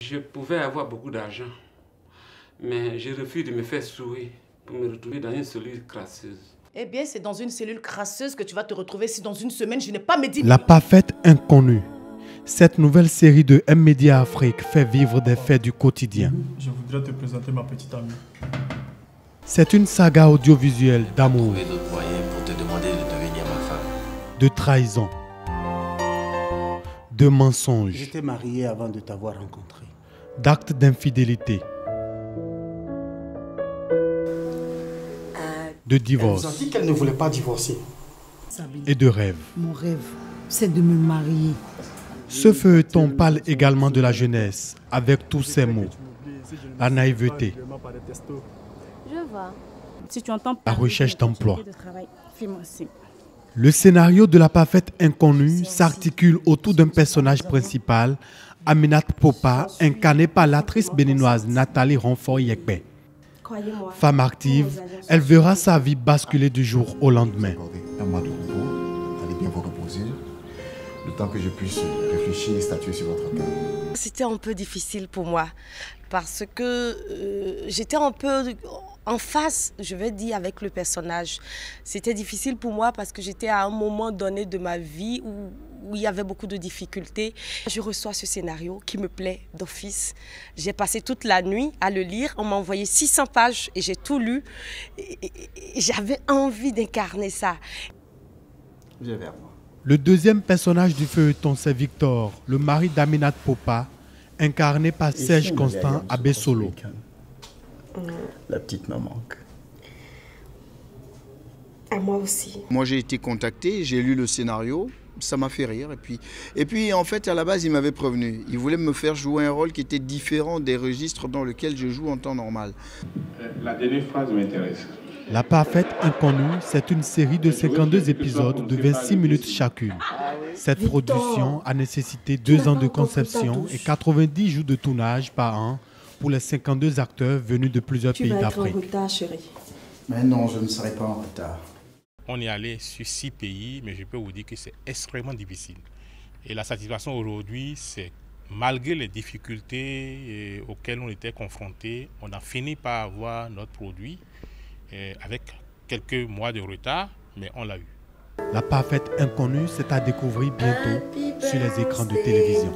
Je pouvais avoir beaucoup d'argent, mais je refuse de me faire souiller pour me retrouver dans une cellule crasseuse. Eh bien, c'est dans une cellule crasseuse que tu vas te retrouver si dans une semaine, je n'ai pas mes 10 La parfaite inconnue. Cette nouvelle série de M-Media Afrique fait vivre des faits du quotidien. Je voudrais te présenter ma petite amie. C'est une saga audiovisuelle d'amour, Trouver d'autres moyens pour te demander de devenir ma femme. de trahison, de mensonges, J'étais marié avant de t'avoir rencontré. d'actes d'infidélité, de Elle nous a divorce dit qu'elle ne voulait pas divorcer. et de rêves. Mon rêve, c'est de me marier. Ce feuilleton parle également de la jeunesse, avec tous ses mots. La naïveté, Je vois. Si tu entends la recherche d'emploi. de travail, fais-moi signe. Le scénario de la parfaite inconnue s'articule autour d'un personnage principal, Aminata Popa, incarnée par l'actrice béninoise Nathalie Ronfort-Yekpe. Croyez-moi. Femme active, elle verra sa vie basculer du jour au lendemain. Un mois de repos, allez bien vous reposer, le temps que je puisse réfléchir et statuer sur votre cas. C'était un peu difficile pour moi parce que j'étais un peu en face, je vais dire, avec le personnage. C'était difficile pour moi parce que j'étais à un moment donné de ma vie où il y avait beaucoup de difficultés. Je reçois ce scénario qui me plaît d'office. J'ai passé toute la nuit à le lire. On m'a envoyé 600 pages et j'ai tout lu. Et j'avais envie d'incarner ça. Viens vers moi. Le deuxième personnage du feuilleton, c'est Victor, le mari d'Aminata Popa, incarné par Serge Constant Abessolo. La petite me manque. À moi aussi. Moi, j'ai été contacté, j'ai lu le scénario, ça m'a fait rire. Et puis, en fait, à la base, il m'avait prévenu. Il voulait me faire jouer un rôle qui était différent des registres dans lesquels je joue en temps normal. La dernière phrase m'intéresse. La parfaite inconnue, c'est une série de 52 épisodes de 26 minutes chacune. Cette production a nécessité 2 ans de conception et 90 jours de tournage par an pour les 52 acteurs venus de plusieurs pays d'Afrique. retard, chérie. Mais non, je ne serai pas en retard. On est allé sur 6 pays, mais je peux vous dire que c'est extrêmement difficile. Et la satisfaction aujourd'hui, c'est malgré les difficultés auxquelles on était confrontés, on a fini par avoir notre produit avec quelques mois de retard, mais on l'a eu. La parfaite inconnue, c'est à découvrir bientôt sur les écrans de télévision.